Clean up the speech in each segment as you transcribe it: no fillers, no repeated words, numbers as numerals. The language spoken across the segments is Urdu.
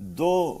2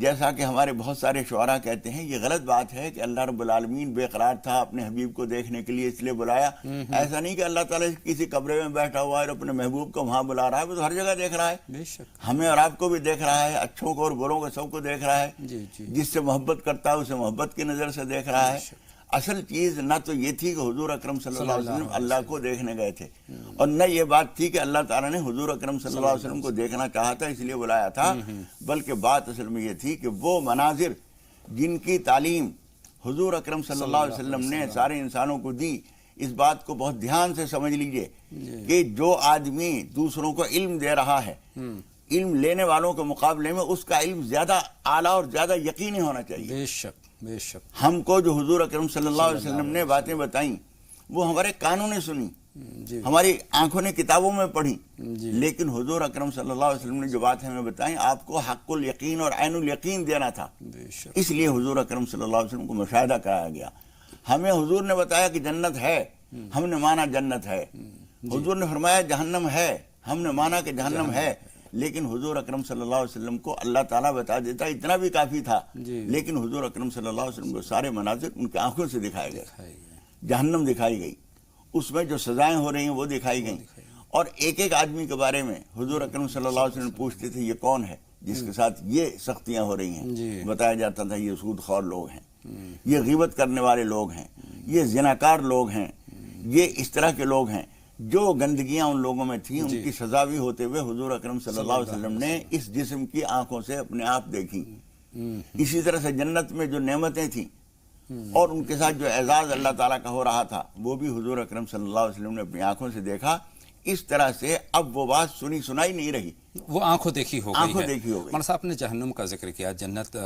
جیسا کہ ہمارے بہت سارے شعراء کہتے ہیں یہ غلط بات ہے کہ اللہ رب العالمین بے قرار تھا اپنے حبیب کو دیکھنے کے لیے اس لیے بلایا. ایسا نہیں کہ اللہ تعالیٰ کسی کمرے میں بیٹھا ہوا ہے اور اپنے محبوب کو وہاں بلا رہا ہے. وہ تو ہر جگہ دیکھ رہا ہے, بے شک. ہمیں اور آپ کو بھی دیکھ رہا ہے, اچھوں کو اور بروں کو سب کو دیکھ رہا ہے. جس سے محبت کرتا ہے اسے محبت کی نظر سے دیکھ رہا ہے. اصل چیز نہ تو یہ تھی کہ حضور اکرم صلی اللہ علیہ وسلم اللہ کو دیکھنے گئے تھے, اور نہ یہ بات تھی کہ اللہ تعالیٰ نے حضور اکرم صلی اللہ علیہ وسلم کو دیکھنا چاہا تھا اس لیے بلایا تھا, بلکہ بات اصل میں یہ تھی کہ وہ مناظر جن کی تعلیم حضور اکرم صلی اللہ علیہ وسلم نے سارے انسانوں کو دی, اس بات کو بہت دھیان سے سمجھ لیجئے کہ جو آدمی دوسروں کو علم دے رہا ہے, علم لینے والوں کے مقابلے میں اس کا علم زیادہ اعلیٰ اور زیادہ یقینی ہونا چاہیے. بے شک, بے شک. ہم کو جو حضور اکرم صلی اللہ علیہ وسلم نے باتیں بتائیں وہ ہمارے کانوں نے سنی, ہماری آنکھوں نے کتابوں میں پڑھی, لیکن حضور اکرم صلی اللہ علیہ وسلم نے جو بات ہمیں بتائیں آپ کو حق الیقین اور عین الیقین دینا تھا. اس لیے حضور اکرم صلی اللہ علیہ وسلم کو مشاہدہ کرایا گیا. ہمیں حضور نے بتایا کہ جنت ہے, ہم نے مانا جنت ہے. حضور نے فرمایا جہنم ہے, ہم نے مانا کہ جہنم ہے. لیکن حضور اکرم صلی اللہ علیہ وسلم کو اللہ تعالیٰ بتا دیتا اتنا بھی کافی تھا, لیکن حضور اکرم صلی اللہ علیہ وسلم کو سارے مناظر ان کی آنکھوں سے دکھائے گئے. جہنم دکھائی گئی, اس میں جو سزائیں ہو رہی ہیں وہ دکھائی گئیں, اور ایک ایک آدمی کے بارے میں حضور اکرم صلی اللہ علیہ وسلم پوچھتے تھے یہ کون ہے جس کے ساتھ یہ سختیاں ہو رہی ہیں. بتایا جاتا تھا یہ سود خور لوگ ہیں, یہ غیبت کرنے والے لوگ ہیں, یہ زناکار لوگ ہیں, یہ اس طرح کے لوگ ہیں. جو گندگیاں ان لوگوں میں تھیں ان کی سزا بھی ہوتے ہوئے حضور اکرم صلی اللہ علیہ وسلم نے اس جسم کی آنکھوں سے اپنے آپ دیکھی. اسی طرح سے جنت میں جو نعمتیں تھیں اور ان کے ساتھ جو اعزاز اللہ تعالیٰ کا ہو رہا تھا وہ بھی حضور اکرم صلی اللہ علیہ وسلم نے اپنی آنکھوں سے دیکھا. اس طرح سے اب وہ بات سنی سنائی نہیں رہی, وہ آنکھوں دیکھی ہو گئی. آنکھوں دیکھی ہو گئی. مولانا صاحب نے جہنم کا ذکر کیا, جنت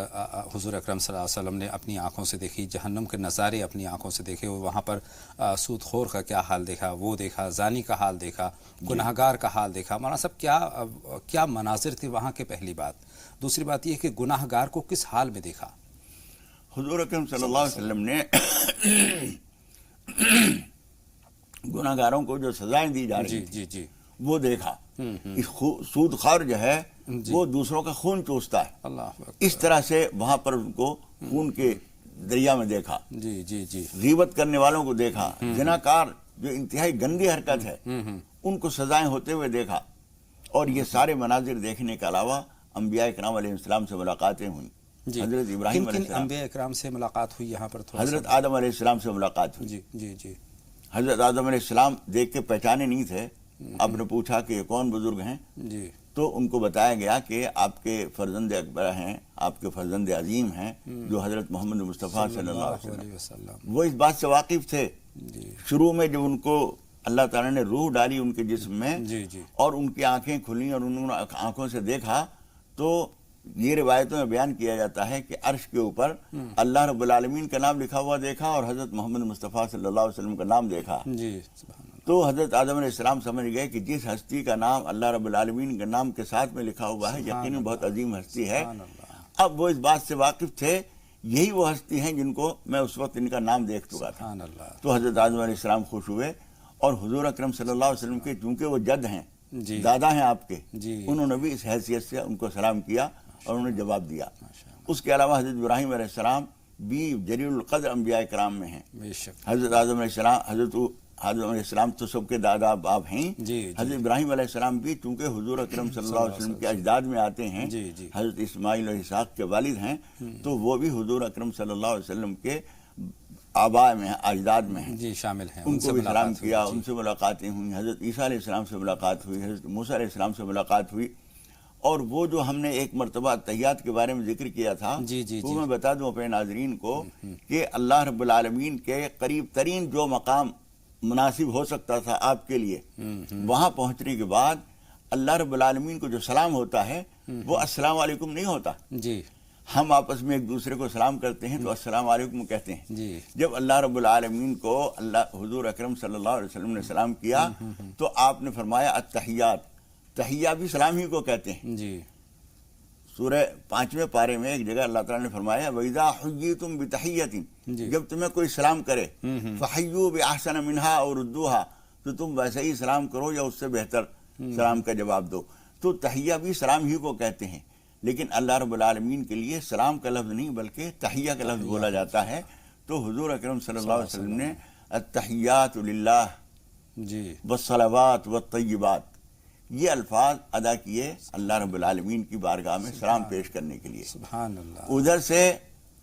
حضور اکرم صلی اللہ علیہ وسلم نے اپنی آنکھوں سے دیکھی, جہنم کے نظارے اپنی آنکھوں سے دیکھے, وہاں پر سود خور کا کیا حال دیکھا, وہ دیکھا, زانی کا حال دیکھا, گناہگار کا حال دیکھا. مولانا صاحب کیا مناظر تھے وہاں کے, پہلی بات. دوسری بات یہ کہ گناہگار کو کس حال میں دیکھا؟ حضور اکرم صلی اللہ علیہ وسلم نے گناہگاروں کو جو سزائیں دی جا رہی تھی وہ دیکھا. سود خور جو ہے وہ دوسروں کا خون چوستا ہے, اس طرح سے وہاں پر ان کو خون کے دریا میں دیکھا. غیبت کرنے والوں کو دیکھا, زناکار جو انتہائی گندی حرکت ہے ان کو سزائیں ہوتے ہوئے دیکھا. اور یہ سارے مناظر دیکھنے کے علاوہ انبیاء اکرام علیہ السلام سے ملاقاتیں ہوئیں. حضرت ابراہیم علیہ السلام, انبیاء اکرام سے ملاقات ہوئی یہاں پر. حضرت آدم علیہ السلام سے ملاقات ہوئی. حضرت آدم علیہ السلام دیکھ کے پہچانے نہیں تھے. آپ نے پوچھا کہ یہ کون بزرگ ہیں, تو ان کو بتایا گیا کہ آپ کے فرزند اکبر ہیں, آپ کے فرزند عظیم ہیں جو حضرت محمد مصطفیٰ صلی اللہ علیہ وسلم. وہ اس بات سے واقف تھے. شروع میں جب ان کو اللہ تعالیٰ نے روح ڈالی ان کے جسم میں اور ان کی آنکھیں کھلیں اور انہوں نے آنکھوں سے دیکھا, تو یہ روایتوں میں بیان کیا جاتا ہے کہ عرش کے اوپر اللہ رب العالمین کا نام لکھا ہوا دیکھا اور حضرت محمد مصطفیٰ صلی اللہ علیہ وسلم کا نام دیکھا. تو حضرت آدم علیہ السلام سمجھ گئے کہ جس ہستی کا نام اللہ رب العالمین کے نام کے ساتھ میں لکھا ہوا ہے یقیناً بہت عظیم ہستی ہے. اب وہ اس بات سے واقف تھے, یہی وہ ہستی ہیں جن کو میں اس وقت ان کا نام دیکھ چکا تھا. تو حضرت آدم علیہ السلام خوش ہوئے, اور حضور اکرم صلی اللہ علیہ وسلم کے چونکہ وہ جد ہیں, دادا ہیں آپ کے, انہوں نے بھی اس حیثیت سے ان کو سلام کیا اور انہوں نے جواب دیا. اس کے علاوہ حضرت ابراہیم علیہ السلام بھی جلیل القدر انبیاء کرام میں ہیں. حضرت آدم علیہ السلام, حضرت آدم علیہ السلام تو سب کے دادا باپ ہیں. حضرت ابراہیم علیہ السلام بھی چونکہ حضور اکرم صلی اللہ علیہ وسلم کے اجداد میں آتے ہیں, حضرت اسماعیل اور اسحاق کے والد ہیں, تو وہ بھی حضور اکرم صلی اللہ علیہ وسلم کے آباء میں ہیں, اجداد میں ہیں, شامل ہیں. ان کو بھی سلام کیا, ان سے ملاقاتیں ہوئیں. حضرت عیسیٰ علیہ السلام سے ملاقات ہوئی, حضرت موسیٰ علیہ السلام سے ملاقات ہوئی. اور وہ جو ہم نے ایک مرتبہ تحیات کے بارے میں ذکر کیا تھا, وہ میں بتا دوں اپنے ناظرین کو کہ اللہ رب العالمین کے قریب ترین جو مقام مناسب ہو سکتا تھا آپ کے لیے, وہاں پہنچنے کے بعد اللہ رب العالمین کو جو سلام ہوتا ہے وہ السلام علیکم نہیں ہوتا. ہم آپس میں ایک دوسرے کو سلام کرتے ہیں تو السلام علیکم کہتے ہیں. جب اللہ رب العالمین کو حضور اکرم صلی اللہ علیہ وسلم نے سلام کیا تو آپ نے فرمایا التحیات, تحیہ بھی سلام ہی کو کہتے ہیں. سورہ 5ویں پارے میں ایک جگہ اللہ تعالیٰ نے فرمایا وَإِذَا حُيِّيتُمْ بِتَحِيَّةٍ, جب تمہیں کوئی سلام کرے فَحَيُّوا بِأَحْسَنَ مِنْهَا أَوْ رُدُّوهَا, تو تم ویسے ہی سلام کرو یا اس سے بہتر سلام کا جواب دو. تو تحیہ بھی سلام ہی کو کہتے ہیں. لیکن اللہ رب العالمین کے لیے سلام کا لفظ نہیں بلکہ تحیہ کا لفظ بولا جاتا ہے. تو حضور اکرم صلی اللہ علیہ وسلم نے التحیات للہ جی والصلوات والطیبات یہ الفاظ ادا کیے اللہ رب العالمین کی بارگاہ میں سلام پیش کرنے کے لیے. سبحان اللہ. ادھر سے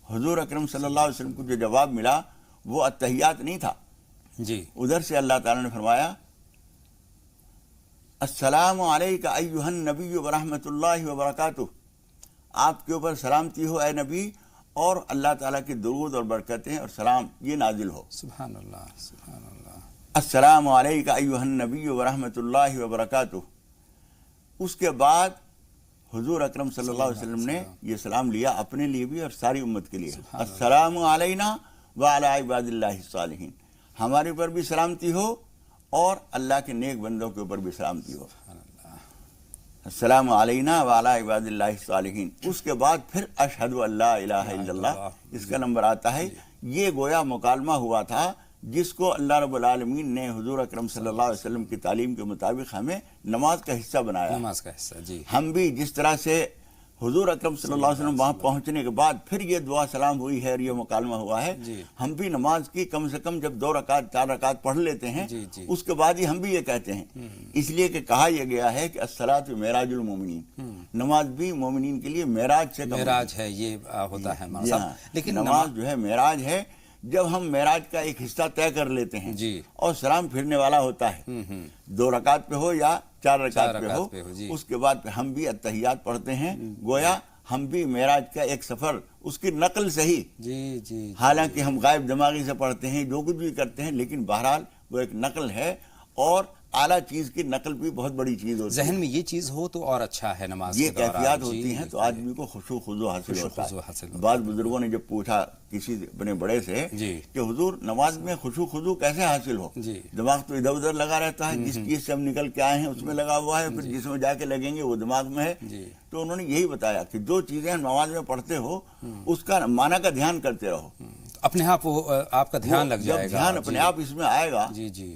حضور اکرم صلی اللہ علیہ وسلم کو جو جواب ملا وہ التحیات نہیں تھا. جی ادھر سے اللہ تعالیٰ نے فرمایا السلام علیک ایھا النبی ورحمۃ اللہ وبرکاتہ. آپ کے اوپر سلامتی ہو اے نبی اور اللہ تعالیٰ کی درود اور برکتیں اور سلام یہ نازل ہو. سبحان اللہ سبحان اللہ. السلام علیک ایھا النبی ورحمۃ اللہ وبرکاتہ. اس کے بعد حضور اکرم صلی اللہ علیہ وسلم نے یہ سلام لیا اپنے لیے بھی اور ساری امت کے لیے. السلام علینا وعلی عباد اللہ الصالحین. ہمارے اوپر بھی سلامتی ہو اور اللہ کے نیک بندوں کے اوپر بھی سلامتی ہو. السلام علینا وعلی عباد اللہ الصالحین. اس کے بعد پھر اشہد ان لا الہ الا اللہ اس کا نمبر آتا ہے. یہ گویا مکالمہ ہوا تھا جس کو اللہ رب العالمین نے حضور اکرم صلی اللہ علیہ وسلم کی تعلیم کے مطابق ہمیں نماز کا حصہ بنایا. نماز کا حصہ. جی ہم بھی جس طرح سے حضور اکرم صلی اللہ علیہ وسلم وہاں پہنچنے کے بعد پھر یہ دعا سلام ہوئی ہے اور یہ مکالمہ ہوا ہے, ہم بھی نماز کی کم سے کم جب 2 رکعت 4 رکعت پڑھ لیتے ہیں اس کے بعد ہی ہم بھی یہ کہتے ہیں. اس لیے کہ کہا یہ گیا ہے کہ الصلاۃ معراج المومنین, نماز بھی مومنین کے لیے معراج سے معراج ہے, یہ ہوتا ہے. لیکن نماز جو ہے معراج ہے. جب ہم معراج کا ایک حصہ طے کر لیتے ہیں اور سلام پھرنے والا ہوتا ہے 2 رکعت پہ ہو یا 4 رکعت پہ ہو, اس کے بعد ہم بھی التحیات پڑھتے ہیں. گویا ہم بھی معراج کا ایک سفر اس کی نقل سے ہی, حالانکہ ہم غائب دماغی سے پڑھتے ہیں جو کچھ بھی کرتے ہیں, لیکن بہرحال وہ ایک نقل ہے اور اعلیٰ چیز کی نقل بھی بہت بڑی چیز ہوتی ہے. ذہن میں یہ چیز ہو تو اور اچھا ہے نماز یہ کیفیات ہوتی ہیں تو آدمی کو خشوع خضوع حاصل ہوتا ہے. بعض بزرگوں نے جب پوچھا کسی اپنے بڑے سے کہ حضور نماز میں خشوع خضوع کیسے حاصل ہو, دماغ تو ادھر ادھر لگا رہتا ہے, جس چیز سے ہم نکل کے آئے ہیں اس میں لگا ہوا ہے, پھر جس میں جا کے لگیں گے وہ دماغ میں ہے. تو انہوں نے یہی بتایا کہ جو چیزیں نماز میں پڑھتے ہو اس کا معنی کا دھیان کرتے رہو, اپنے آپ وہ آپ کا دھیان لگ جائے گا. جب دھیان اپنے آپ اس میں آئے گا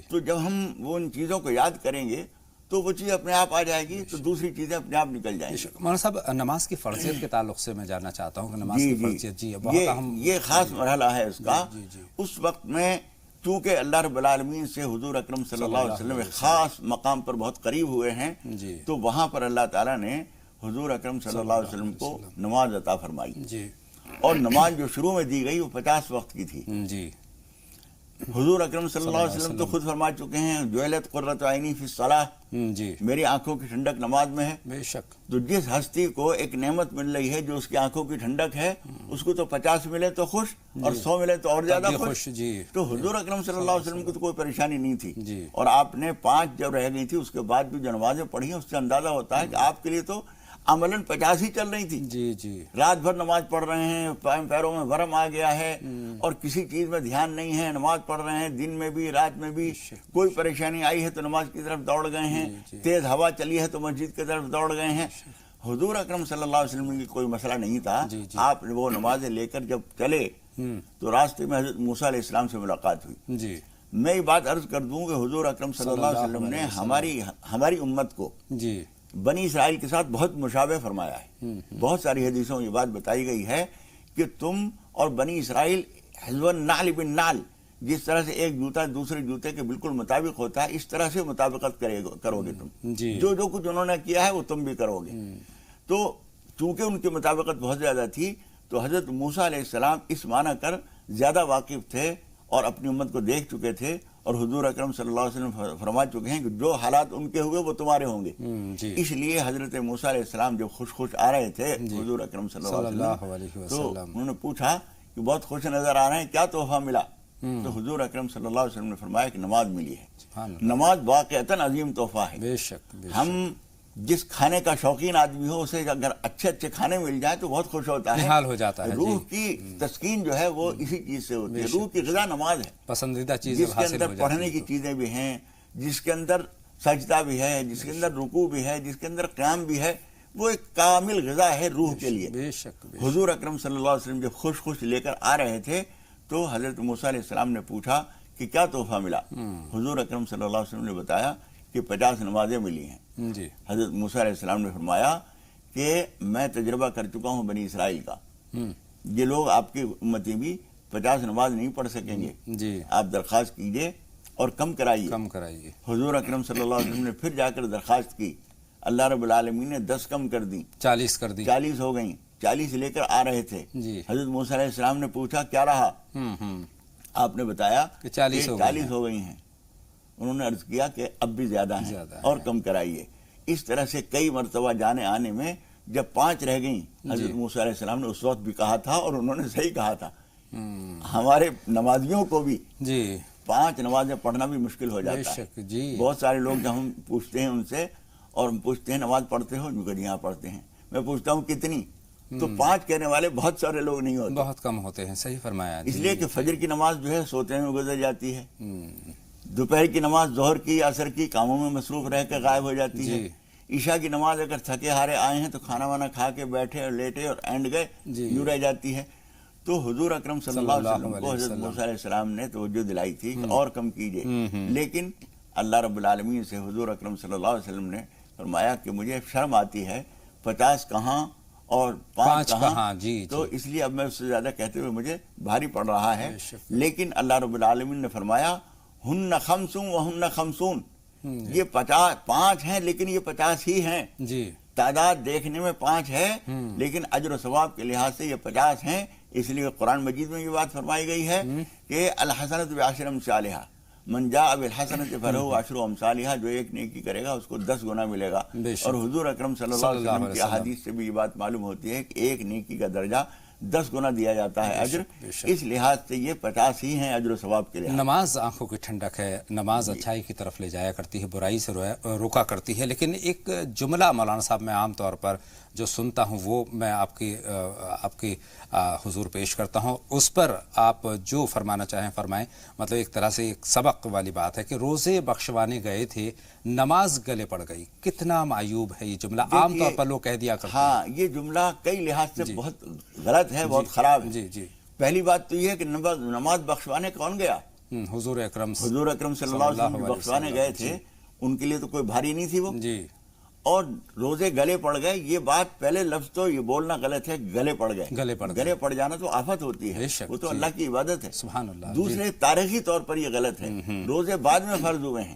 تو جب ہم وہ ان چیزوں کو یاد کریں گے تو وہ چیز اپنے آپ آ جائے گی, تو دوسری چیزیں اپنے آپ نکل جائیں گی. مولانا صاحب نماز کی فرضیت کے تعلق سے میں جاننا چاہتا ہوں کہ نماز کی فرضیت یہ خاص مرحلہ ہے اس کا. اس وقت میں چونکہ اللہ رب العالمین سے حضور اکرم صلی اللہ علیہ وسلم ایک خاص مقام پر بہت قریب ہوئے ہیں, تو وہاں پر اللہ تعالیٰ نے حضور اکرم صلی اللہ علیہ وسلم کو نماز عطا فرمائی. اور نماز جو شروع میں دی گئی وہ 50 وقت کی تھی. حضور اکرم صلی اللہ علیہ وسلم تو خود فرما چکے ہیں جعلت قرۃ عینی فی الصلاۃ, میری آنکھوں کی ٹھنڈک نماز میں ہے. بے شک. تو جس ہستی کو ایک نعمت مل رہی ہے جو اس کی آنکھوں کی ٹھنڈک ہے, اس کو تو 50 ملے تو خوش اور 100 ملے تو اور زیادہ خوش. تو حضور اکرم صلی اللہ علیہ وسلم کو تو کوئی پریشانی نہیں تھی. اور آپ نے 5 جب رہ گئی تھی اس کے بعد بھی جو نمازیں پڑھی ہیں اس سے اندازہ ہوتا ہے کہ آپ کے لیے تو عملاً 50 ہی چل رہی تھی. رات بھر نماز پڑھ رہے ہیں, پیروں میں ورم آ گیا ہے اور کسی چیز میں دھیان نہیں ہے, نماز پڑھ رہے ہیں دن میں بھی رات میں بھی, کوئی پریشانی آئی ہے تو نماز کی طرف دوڑ گئے ہیں, تیز ہوا چلی ہے تو مسجد کی طرف دوڑ گئے ہیں. حضور اکرم صلی اللہ علیہ وسلم کی کوئی مسئلہ نہیں تھا. آپ وہ نمازیں لے کر جب چلے تو راستے میں حضرت موسیٰ علیہ السلام سے ملاقات ہوئی. میں یہ بات عرض کر دوں کہ حضور اکرم صلی اللہ علیہ وسلم نے ہماری امت کو بنی اسرائیل کے ساتھ بہت مشابہ فرمایا ہے. بہت ساری حدیثوں میں یہ بات بتائی گئی ہے کہ تم اور بنی اسرائیل حذو النعل بالنعل, جس طرح سے ایک جوتا دوسرے جوتے کے بالکل مطابق ہوتا ہے اس طرح سے مطابقت کرو گے تم. جو کچھ انہوں نے کیا ہے وہ تم بھی کرو گے. تو چونکہ ان کی مطابقت بہت زیادہ تھی تو حضرت موسیٰ علیہ السلام اس معنی کر زیادہ واقف تھے اور اپنی امت کو دیکھ چکے تھے, اور حضور اکرم صلی اللہ علیہ وسلم فرما چکے ہیں کہ جو حالات ان کے ہوئے وہ تمہارے ہوں گے. اس لیے حضرت موسیٰ علیہ السلام جب خوش آ رہے تھے حضور اکرم صلی اللہ علیہ وسلم تو انہوں نے پوچھا کہ بہت خوش نظر آ رہے ہیں, کیا تحفہ ملا؟ تو حضور اکرم صلی اللہ علیہ وسلم نے فرمایا کہ نماز ملی ہے. نماز واقعتاً عظیم تحفہ ہے. بے شک. ہم جس کھانے کا شوقین آدمی ہو اسے اگر اچھے کھانے مل جائیں تو بہت خوش ہوتا ہے, نہال ہو جاتا ہے. روح کی تسکین جو ہے وہ اسی چیز سے ہوتی ہے. روح کی غذا نماز ہے, پسندیدہ چیز جس کے اندر پڑھنے کی چیزیں بھی ہیں, جس کے اندر سجدہ بھی ہے, جس کے اندر رکوع بھی ہے, جس کے اندر قیام بھی ہے. وہ ایک کامل غذا ہے روح کے لیے. بے شک. حضور اکرم صلی اللہ علیہ وسلم جب خوش لے کر آ رہے تھے تو حضرت موسیٰ علیہ السلام نے پوچھا کہ کیا تحفہ ملا؟ حضور اکرم صلی اللہ علیہ وسلم نے بتایا کہ 50 نمازیں ملی ہیں. حضرت موسیٰ علیہ السلام نے فرمایا کہ میں تجربہ کر چکا ہوں بنی اسرائیل کا، یہ لوگ آپ کی امتی بھی 50 نماز نہیں پڑھ سکیں گے، جی آپ درخواست کیجئے اور کم کرائیے۔ حضور اکرم صلی اللہ علیہ وسلم نے پھر جا کر درخواست کی، اللہ رب العالمین نے 10 کم کر دی، 40 کر دی، 40 ہو گئیں، 40 لے کر آ رہے تھے۔ جی حضرت موسیٰ علیہ السلام نے پوچھا کیا رہا؟ آپ نے بتایا کہ 40 ہو گئی ہیں۔ انہوں نے عرض کیا کہ اب بھی زیادہ ہیں اور کم کرائیے۔ اس طرح سے کئی مرتبہ جانے آنے میں جب 5 رہ گئیں، حضرت موسیٰ علیہ السلام نے اس وقت بھی کہا تھا اور انہوں نے صحیح کہا تھا۔ ہمارے نمازیوں کو بھی 5 نمازیں پڑھنا بھی مشکل ہو جاتا ہے۔ بہت سارے لوگ جب ہم پوچھتے ہیں ان سے اور ہم پوچھتے ہیں نماز پڑھتے ہو؟ جو یہاں پڑھتے ہیں۔ میں پوچھتا ہوں کتنی؟ تو 5 کہنے والے بہت سارے لوگ نہیں ہوتے، بہت کم ہوتے ہیں، صحیح فرمایا۔ اس لیے کہ فجر کی نماز جو ہے سوتے میں گزر جاتی ہے، دوپہر کی نماز ظہر کی عصر کی کاموں میں مصروف رہ کے غائب ہو جاتی ہے، عشاء کی نماز اگر تھکے ہارے آئے ہیں تو کھانا وانا کھا کے بیٹھے اور لیٹے اور اینڈ گئے یوں رہ جاتی ہے۔ تو حضور اکرم صلی اللہ علیہ وسلم کو حضرت موسیٰ علیہ السلام نے توجہ دلائی تھی کہ اور کم کیجئے، لیکن اللہ رب العالمین سے حضور اکرم صلی اللہ علیہ وسلم نے فرمایا کہ مجھے شرم آتی ہے 50 کہاں اور 5 کہاں، تو اس لیے اب میں اس سے زیادہ کہتے ہوئے مجھے بھاری پڑ رہا ہے۔ لیکن اللہ رب العالمین نے فرمایا ہن خمسون وہن خمسون، یہ 5 ہیں لیکن یہ 50 ہی ہیں۔ تعداد دیکھنے میں 5 ہے لیکن اجر و ثواب کے لحاظ سے یہ 50 ہیں۔ اس لیے قرآن مجید میں یہ بات فرمائی گئی ہے کہ الحسنۃ بعشر امثالہا، من جاء بالحسنۃ فلہ عشر امثالہا، جو ایک نیکی کرے گا اس کو 10 گنا ملے گا۔ اور حضور اکرم صلی اللہ علیہ وسلم کی احادیث سے بھی یہ بات معلوم ہوتی ہے کہ ایک نیکی کا درجہ 10 گنا دیا جاتا ہے اجر، اس لحاظ سے یہ 50 ہی ہیں اجر و ثواب کے لحاظ۔ نماز آنکھوں کی ٹھنڈک ہے، نماز اچھائی کی طرف لے جایا کرتی ہے، برائی سے روکا کرتی ہے، لیکن ایک جملہ مولانا صاحب میں عام طور پر جو سنتا ہوں وہ میں آپ کی حضور پیش کرتا ہوں، اس پر آپ جو فرمانا چاہیں فرمائیں۔ مطلب ایک طرح سے ایک سبق والی بات ہے کہ روزے بخشوانے گئے تھے، نماز گلے پڑ گئی، کتنا معیوب ہے یہ جملہ، عام طور پر لوگ کہہ دیا کرتے ہیں۔ ہاں، یہ جملہ کئی لحاظ سے بہت غلط ہے، بہت خراب ہے۔ پہلی بات تو یہ ہے کہ نماز بخشوانے کون گیا؟ حضور اکرم صلی اللہ علیہ وسلم بخشوانے گئے تھے، ان کے لیے تو کوئی بھاری نہیں تھی وہ، اور روزے گلے پڑ گئے، یہ بات پہلے لفظ تو یہ بولنا غلط ہے، گلے پڑ گئے، گلے پڑ جانا تو آفت ہوتی ہے، وہ تو اللہ کی عبادت ہے۔ سبحان اللہ۔ دوسرے تاریخی طور پر یہ غلط ہے، روزے بعد میں فرض ہوئے ہیں،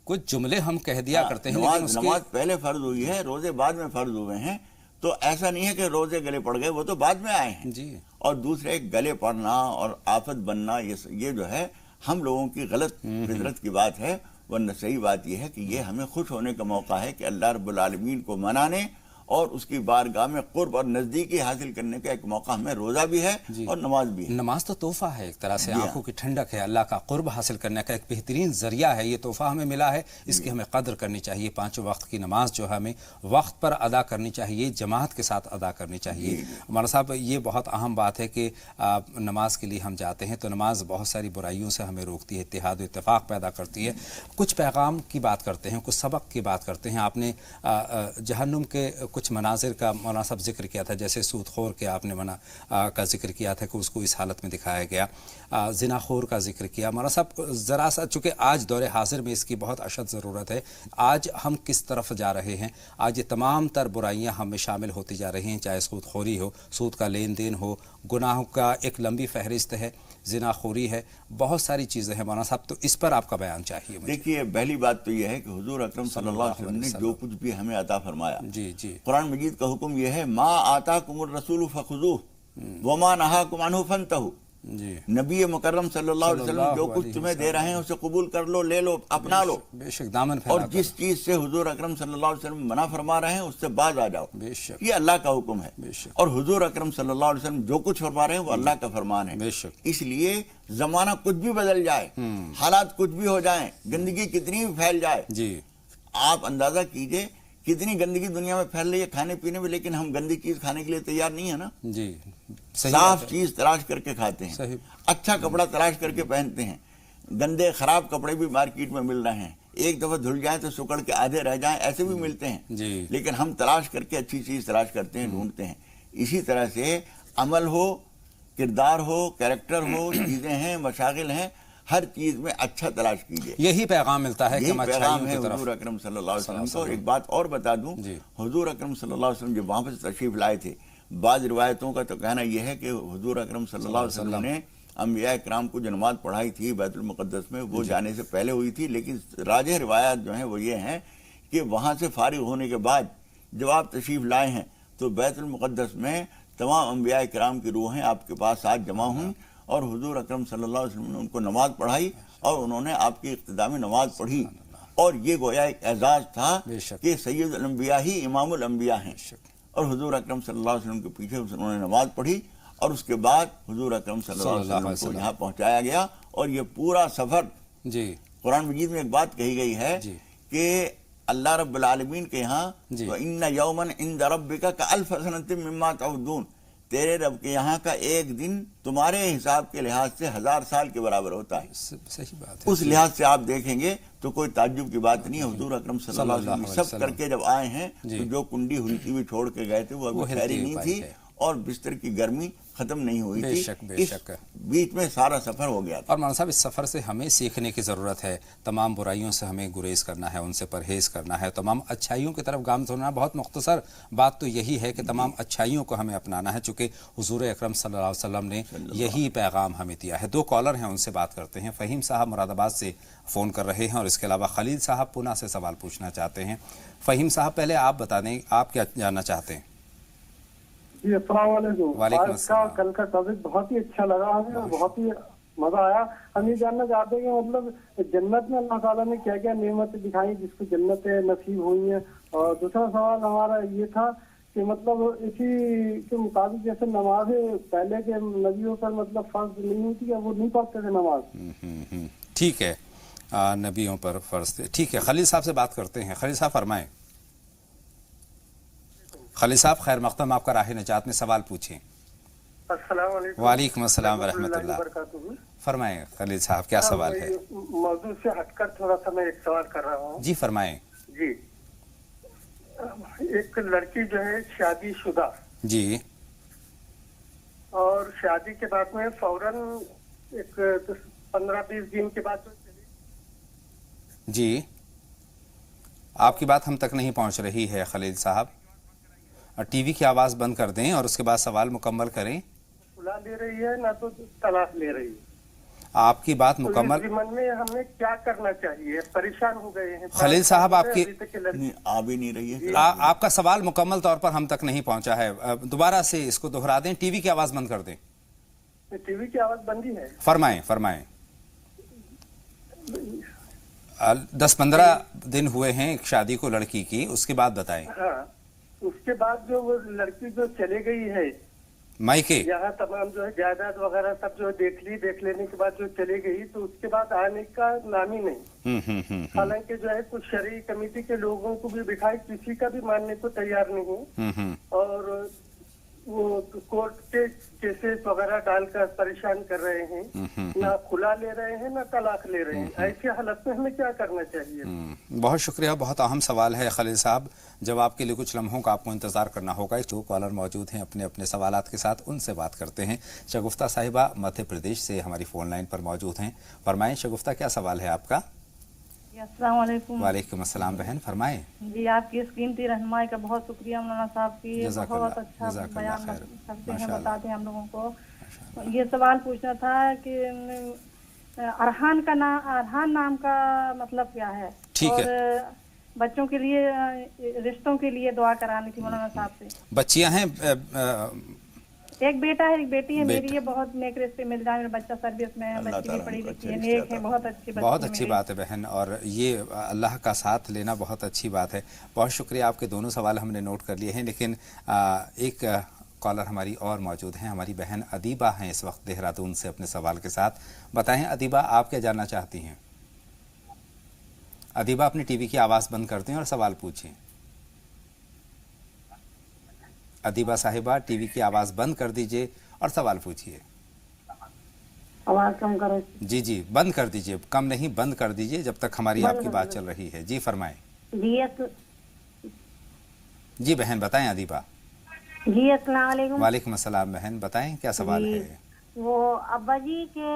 کچھ جملے ہم کہہ دیا کرتے ہیں، نماز پہلے فرض ہوئی ہے، روزے بعد میں فرض ہوئے ہیں، تو ایسا نہیں ہے کہ روزے گلے پڑ گئے، وہ تو بعد میں آئے ہیں۔ اور دوسرے گلے پڑنا اور آفت بننا، یہ جو ہے ہم لوگوں کی غلط فطرت کی بات ہے، ورنہ صحیح بات یہ ہے کہ یہ ہمیں خوش ہونے کا موقع ہے کہ اللہ رب العالمین کو منانے اور اس کی بارگاہ میں قرب اور نزدیکی حاصل کرنے کا ایک موقع ہمیں روزہ بھی ہے اور نماز بھی ہے۔ نماز تو تحفہ ہے، ایک طرح سے آنکھوں کی ٹھنڈک ہے، اللہ کا قرب حاصل کرنے کا ایک بہترین ذریعہ ہے، یہ تحفہ ہمیں ملا ہے، اس کی ہمیں قدر کرنی چاہیے۔ 5 وقت کی نماز جو ہمیں وقت پر ادا کرنی چاہیے، جماعت کے ساتھ ادا کرنی چاہیے۔ مولانا صاحب، یہ بہت اہم بات ہے کہ نماز کے لیے ہم جاتے ہیں تو نماز بہت ساری برائیوں سے ہمیں روکتی ہے، اتحاد و اتفاق پیدا کرتی ہے، کچھ پیغام کی بات کرتے ہیں، کچھ سبق کی بات کرتے ہیں۔ آپ نے جہنم کے کچھ مناظر کا مولانا صاحب ذکر کیا تھا، جیسے سود خور کے آپ نے منع کا ذکر کیا تھا کہ اس کو اس حالت میں دکھایا گیا، زنا خور کا ذکر کیا۔ مولانا صاحب ذرا سا، چونکہ آج دور حاضر میں اس کی بہت اشد ضرورت ہے، آج ہم کس طرف جا رہے ہیں؟ آج یہ تمام تر برائیاں ہم میں شامل ہوتی جا رہی ہیں، چاہے سود خوری ہو، سود کا لین دین ہو، گناہوں کا ایک لمبی فہرست ہے، زنا خوری ہے، بہت ساری چیزیں ہیں۔ مولانا صاحب، تو اس پر آپ کا بیان چاہیے مجھے۔ دیکھیے، پہلی بات تو یہ ہے کہ حضور اکرم صلی اللہ علیہ وسلم نے جو کچھ بھی ہمیں عطا فرمایا، قرآن مجید کا حکم یہ ہے ما آتاکم الرسول فخذوہ وما نہاکم عنہ فانتہوا۔ نبی مکرم صلی اللہ علیہ وسلم جو کچھ تمہیں دے رہے ہیں اسے قبول کر لو، لے لو، اپنا لو، بے شک دامن پھیلا، اور جس چیز سے حضور اکرم صلی اللہ علیہ وسلم منع فرما رہے ہیں اس سے باز آ جاؤ، بے شک یہ اللہ کا حکم ہے۔ اور حضور اکرم صلی اللہ علیہ وسلم جو کچھ فرما رہے ہیں وہ اللہ کا فرمان ہے۔ اس لیے زمانہ کچھ بھی بدل جائے، حالات کچھ بھی ہو جائیں، گندگی کتنی بھی پھیل جائے، آپ اندازہ کیجئے کتنی گندگی دنیا میں پھیل رہی ہے کھانے پینے میں، لیکن ہم گندی چیز کھانے کے لیے تیار نہیں ہے نا۔ صاف چیز تلاش کر کے کھاتے ہیں، اچھا کپڑا تلاش کر کے پہنتے ہیں، گندے خراب کپڑے بھی مارکیٹ میں مل رہے ہیں، ایک دفعہ دھل جائیں تو سکڑ کے آدھے رہ جائیں، ایسے بھی ملتے ہیں، لیکن ہم تلاش کر کے اچھی چیز تلاش کرتے ہیں، ڈھونڈتے ہیں۔ اسی طرح سے عمل ہو، کردار ہو، کریکٹر ہو، چیزیں ہیں، مشاغل ہیں، ہر چیز میں اچھا تلاش کیجیے. یہی پیغام ملتا ہے کہ ہم یہی پیغام اچھائیوں ہے کی طرف. حضور اکرم صلی اللہ علیہ وسلم کا. اور ایک بات اور بتا دوں, حضور اکرم صلی اللہ علیہ وسلم جب وہاں پر تشریف لائے تھے, بعض روایتوں کا تو کہنا یہ ہے کہ حضور اکرم صلی اللہ علیہ وسلم نے انبیاء کرام کو جو نماز پڑھائی تھی بیت المقدس میں, وہ جانے سے پہلے ہوئی تھی. لیکن راجح روایات جو ہیں وہ یہ ہیں کہ وہاں سے فارغ ہونے کے بعد جب آپ تشریف لائے ہیں تو بیت المقدس میں تمام انبیاء کرام کی روحیں آپ کے پاس ساتھ جمع ہوئیں, اور حضور اکرم صلی اللہ علیہ وسلم نے ان کو نماز پڑھائی, اور انہوں نے آپ کی اقتداء میں نماز پڑھی. اور یہ گویا ایک اعزاز تھا کہ سید الانبیاء ہی امام الانبیاء ہیں, اور حضور اکرم صلی اللہ علیہ وسلم کے پیچھے انہوں نے نماز پڑھی, اور اس کے بعد حضور اکرم صلی اللہ علیہ وسلم کو یہاں پہنچایا گیا. اور یہ پورا سفر, قرآن مجید میں ایک بات کہی گئی ہے کہ اللہ رب العالمین کے یہاں وَإِنَّ يَوْمًا عِنْدَ رَبِّكَ كَأَلْفَ سَنَةٍ مِّمَّا تَعُدُّونَ, تیرے رب کے یہاں کا ایک دن تمہارے حساب کے لحاظ سے 1000 سال کے برابر ہوتا ہے. صحیح بات ہے. اس لحاظ سے آپ دیکھیں گے تو کوئی تعجب کی بات نہیں ہے. حضور اکرم صلی اللہ علیہ وسلم سب کر کے جب آئے ہیں تو جو کنڈی ہلکی ہوئی چھوڑ کے گئے تھے وہ ابھی ٹھہری نہیں تھی, اور بستر کی گرمی ختم نہیں ہوئی تھی. بے شک بیچ میں سارا سفر ہو گیا تھا. اور مولانا صاحب اس سفر سے ہمیں سیکھنے کی ضرورت ہے. تمام برائیوں سے ہمیں گریز کرنا ہے, ان سے پرہیز کرنا ہے, تمام اچھائیوں کی طرف گامزن ہونا. بہت مختصر بات تو یہی ہے کہ تمام اچھائیوں کو ہمیں اپنانا ہے, چونکہ حضور اکرم صلی اللہ علیہ وسلم نے یہی پیغام ہمیں دیا ہے. 2 کالر ہیں, ان سے بات کرتے ہیں. فہیم صاحب مراد آباد سے فون کر رہے ہیں, اور اس کے علاوہ خلیل صاحب پونہ سے سوال پوچھنا چاہتے ہیں. فہیم صاحب پہلے آپ بتا دیں آپ کیا جاننا چاہتے ہیں. جی السلام علیکم. وعلیکم آج کا کل کا ٹاپک بہت ہی اچھا لگا ہمیں, اور بہت ہی مزہ آیا. ہم یہ جاننا چاہتے ہیں کہ مطلب جنت میں اللہ تعالیٰ نے کیا کیا نعمتیں دکھائی جس کو جنت نصیب ہوئی ہیں. اور دوسرا سوال ہمارا یہ تھا کہ مطلب اسی کے مطابق جیسے نمازیں پہلے کے نبیوں پر مطلب فرض نہیں ہوتی ہے, وہ نہیں پڑھتے تھے نماز. ٹھیک ہے, نبیوں پر فرض تھے. ٹھیک ہے, خلیل صاحب سے بات کرتے ہیں. خلیل صاحب فرمائیں. خلیل صاحب خیر مقدم, آپ کا راہ نجات میں سوال پوچھیں. السلام علیکم. وعلیکم السلام ورحمۃ اللہ. فرمائیں خلیل صاحب, کیا سوال ہے. موضوع سے ہٹ کر تھوڑا سا میں ایک سوال کر رہا ہوں. جی فرمائیں. جی, ایک لڑکی جو ہے شادی شدہ, جی, اور شادی کے بعد میں فوراً ایک 15-20 دن کے بعد جی, آپ کی بات ہم تک نہیں پہنچ رہی ہے خلیل صاحب. ٹی وی کی آواز بند کر دیں اور اس کے بعد سوال مکمل کریں. کھلا لے رہی ہے نہ تو طلاق لے رہی ہے. آپ کی بات مکمل. ضمن میں ہمیں کیا کرنا چاہیے, پریشان ہو گئے ہیں. خلیل صاحب آپ کی آ بھی نہیں رہی ہے. آپ کا سوال مکمل طور پر ہم تک نہیں پہنچا ہے, دوبارہ سے اس کو دہرا دیں. ٹی وی کی آواز بند کر دیں. ٹی وی کی آواز بندی ہے. فرمائیں فرمائیں. 10-15 دن ہوئے ہیں ایک شادی کو لڑکی کی, اس کے بعد بتائیں. ہاں, اس کے بعد جو وہ لڑکی جو چلے گئی ہے مائکے, یہاں تمام جو ہے جائیداد وغیرہ سب جو دیکھ لینے کے بعد جو چلے گئی, تو اس کے بعد آنے کا نام ہی نہیں. حالانکہ جو ہے کچھ شرعی کمیٹی کے لوگوں کو بھی بٹھائی, کسی کا بھی ماننے کو تیار نہیں, اور وہ کورٹ کے کیسز وغیرہ ڈال کر پریشان کر رہے ہیں. نہ کھلا لے رہے ہیں نہ طلاق لے رہے ہیں. ایسی حالت میں ہمیں کیا کرنا چاہیے. بہت شکریہ, بہت اہم سوال ہے خلیل صاحب. جواب کے لیے کچھ لمحوں کا آپ کو انتظار کرنا ہوگا. 2 کالر موجود ہیں اپنے اپنے سوالات کے ساتھ, ان سے بات کرتے ہیں. شگفتہ صاحبہ مدھیہ پردیش سے ہماری فون لائن پر موجود ہیں. فرمائیں شگفتہ, کیا سوال ہے آپ کا. السلام علیکم. وعلیکم السلام بہن, فرمائیں. جی, آپ کی اس قیمتی رہنمائی کا بہت شکریہ مولانا صاحب کی. بہت اچھا بیان کرتے ہیں, بتاتے ہیں ہم لوگوں کو. یہ سوال پوچھنا تھا کہ ارحان کا نام, ارحان نام کا مطلب کیا ہے, اور بچوں کے لیے رشتوں کے لیے دعا کرانی تھی مولانا صاحب سے. بچیاں ہیں, ایک بیٹا ہے ایک بیٹی ہے میری. یہ بہت نیک رشتے مل جائے. میرا بچہ سروس میں ہے, بچی بھی پڑھی لکھی ہے, نیک ہے, بہت اچھی بچی. بہت اچھی بات ہے بہن, اور یہ اللہ کا ساتھ لینا بہت اچھی بات ہے. بہت شکریہ, آپ کے دونوں سوال ہم نے نوٹ کر لیے ہیں. لیکن ایک کالر ہماری اور موجود ہیں, ہماری بہن ادیبہ ہیں اس وقت دہرادون سے اپنے سوال کے ساتھ. بتائیں ادیبہ, آپ کیا جاننا چاہتی ہیں. ادیبہ اپنی ٹی وی کی آواز بند کر دیں اور سوال پوچھیں. ادیبہ صاحبہ ٹی وی کی آواز بند کر دیجئے اور سوال پوچھئے. آواز کم کرو. جی جی, بند کر دیجئے, کم نہیں بند کر دیجئے جب تک ہماری آپ کی بات چل رہی ہے. جی فرمائیں. جی بہن بتائیں ادیبہ. جی السلام علیکم. وعلیکم السلام بہن, بتائیں کیا سوال ہے. وہ ابا جی کے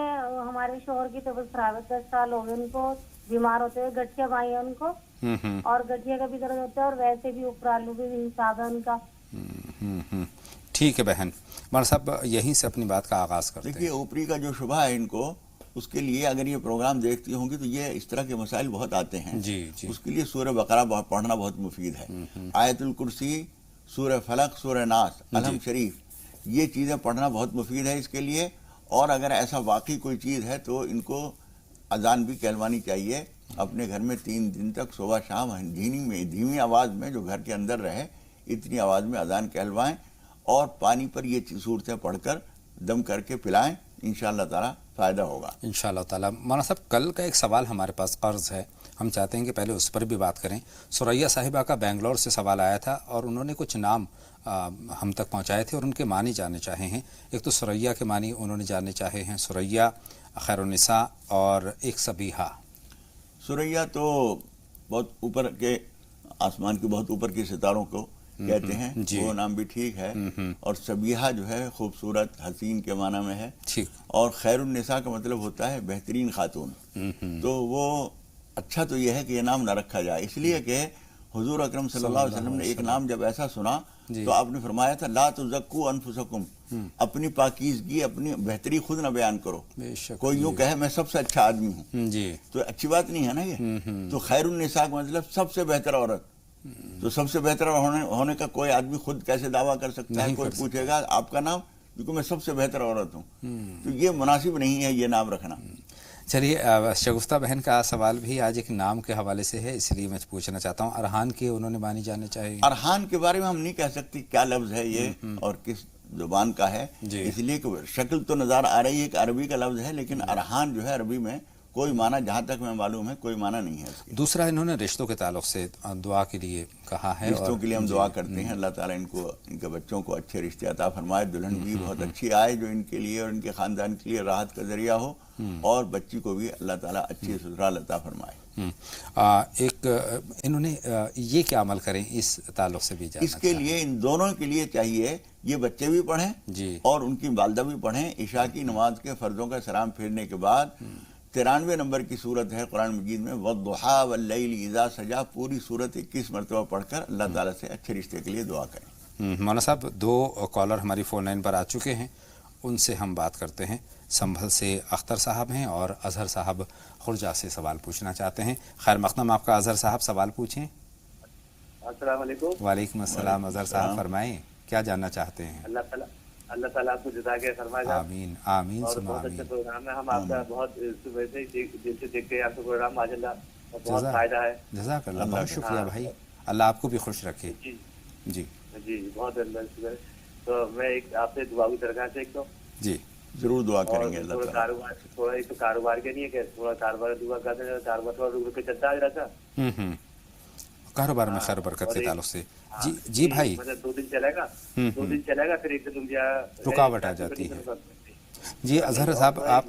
ہمارے شوہر کی طبیعت خراب ہے، 10 سال ہو گئے ان کو بیمار ہوتے ہوئے، گٹھیا بائی ہے ان کو، اور گٹھیا کا بھی درد ہوتا ہے اور ویسے بھی اوپرالو بھی حساب ہے ان کا۔ ٹھیک ہے بہن، مولانا صاحب یہیں سے اپنی بات کا آغاز کرتے ہیں۔ دیکھیے اوپری کا جو شبہ ہے ان کو، اس کے لیے اگر یہ پروگرام دیکھتی ہوں گی تو یہ اس طرح کے مسائل بہت آتے ہیں، اس کے لیے سورہ بقرہ پڑھنا بہت مفید ہے، آیت الکرسی، سورہ فلق، سورہ ناس، الحمد شریف، یہ چیزیں پڑھنا بہت مفید ہے اس کے لیے۔ اور اگر ایسا واقعی کوئی چیز ہے تو ان کو اذان بھی کہلوانی چاہیے اپنے گھر میں 3 دن تک، صبح شام دھیمی آواز میں، جو گھر کے اندر رہے اتنی آواز میں اذان کہلوائیں، اور پانی پر یہ صورتیں پڑھ کر دم کر کے پلائیں، انشاءاللہ تعالی فائدہ ہوگا انشاءاللہ تعالی۔ مولانا صاحب کل کا ایک سوال ہمارے پاس قرض ہے، ہم چاہتے ہیں کہ پہلے اس پر بھی بات کریں۔ سریا صاحبہ کا بنگلور سے سوال آیا تھا اور انہوں نے کچھ نام ہم تک پہنچائے تھے اور ان کے معنی جاننے چاہے ہیں۔ ایک تو سریا کے معنی انہوں نے جاننے چاہے ہیں، سریا، خیر النساء اور ایک سبیحہ۔ سریا تو بہت اوپر کے آسمان کے بہت اوپر کے ستاروں کو کہتے ہیں، وہ نام بھی ٹھیک ہے، اور سبیحہ جو ہے خوبصورت، حسین کے معنی میں ہے، اور خیر النساء کا مطلب ہوتا ہے بہترین خاتون۔ تو وہ اچھا تو یہ ہے کہ یہ نام نہ رکھا جائے، اس لیے کہ حضور اکرم صلی اللہ علیہ وسلم نے ایک نام جب ایسا سنا تو آپ نے فرمایا تھا لا تزکوا انفسکم، اپنی پاکیزگی، اپنی بہتری خود نہ بیان کرو۔ کوئی یوں کہے میں سب سے اچھا آدمی ہوں تو اچھی بات نہیں ہے نا یہ۔ تو خیر النساء کا مطلب سب سے بہتر عورت، تو سب سے بہتر ہونے کا کوئی آدمی خود کیسے دعویٰ کر سکتا ہے؟ کوئی پوچھے گا آپ کا نام، کیونکہ میں سب سے بہتر عورت ہوں، تو یہ مناسب نہیں ہے یہ نام رکھنا۔ چلیے شگفتہ بہن کا سوال بھی آج ایک نام کے حوالے سے ہے، اس لیے میں پوچھنا چاہتا ہوں، ارحان کے انہوں نے معنی جاننے چاہیے۔ ارحان کے بارے میں ہم نہیں کہہ سکتے کیا لفظ ہے یہ اور کس زبان کا ہے، اس لیے کہ شکل تو نظر آ رہی ہے کہ عربی کا لفظ ہے، لیکن ارحان جو ہے عربی میں کوئی معنی، جہاں تک میں معلوم ہے، کوئی معنی نہیں ہے اس کے۔ دوسرا انہوں نے رشتوں کے تعلق سے دعا کے لیے کہا ہے، رشتوں کے لیے ہم دعا کرتے ہیں، اللہ تعالیٰ ان کے بچوں کو اچھے رشتے عطا فرمائے، دلہن بھی بہت اچھی آئے جو ان کے لیے اور ان کے خاندان کے لیے راحت کا ذریعہ ہو، اور بچی کو بھی اللہ تعالیٰ اچھی سسرال عطا فرمائے۔ ایک انہوں نے یہ کیا عمل کریں اس تعلق سے بھی جاننا اس کے لیے ان دونوں کے لیے چاہیے یہ بچے بھی پڑھیں اور ان کی والدہ بھی پڑھیں۔ عشاء کی نماز کے فرضوں کا سلام پھیرنے کے بعد 93 نمبر کی صورت ہے قرآن مجید میں وَالضُّحَىٰ وَاللَّيْلِ إِذَا سَجَىٰ، پوری صورت 21 مرتبہ پڑھ کر اللہ تعالیٰ سے اچھے رشتے کے لیے دعا کریں۔ مولانا صاحب 2 کالر ہماری فون لائن پر آ چکے ہیں، ان سے ہم بات کرتے ہیں۔ سنبھل سے اختر صاحب ہیں اور اظہر صاحب خرجہ سے سوال پوچھنا چاہتے ہیں۔ خیر مقدم آپ کا اظہر صاحب، سوال پوچھیں۔ السلام علیکم۔ وعلیکم السلام اظہر صاحب، فرمائیں کیا جاننا چاہتے ہیں؟ اللہ تعالیٰ آپ کو جزاک فرمائے گا۔ آمین آمین اور بہت اچھا پروگرام ہے، ہم آپ کا بہت صبح سے دل سے دیکھتے ہیں آپ کا پروگرام، ماشاءاللہ بہت فائدہ ہے۔ جزاک اللہ، بہت شکریہ بھائی، اللہ آپ کو بھی خوش رکھے۔ جی بہت اللہ شکر۔ تو میں ایک آپ سے دعا کی درخواست ہے، ایک تو جی ضرور دعا کریں گے اللہ تعالیٰ۔ تھوڑا ایک تو کاروبار کے نہیں ہے کہ تھوڑا کاروبار دعا کرتے ہیں، کاروبار تھوڑا رک کے چلتا آ رہا تھا، کاروبار میں خیر و برکت کے تعلق سے۔ جی بھائی، مطلب 2 دن چلے گا، 2 دن چلے گا، پھر ایک دن رکاوٹ آ جاتی ہے۔ جی اظہر صاحب، آپ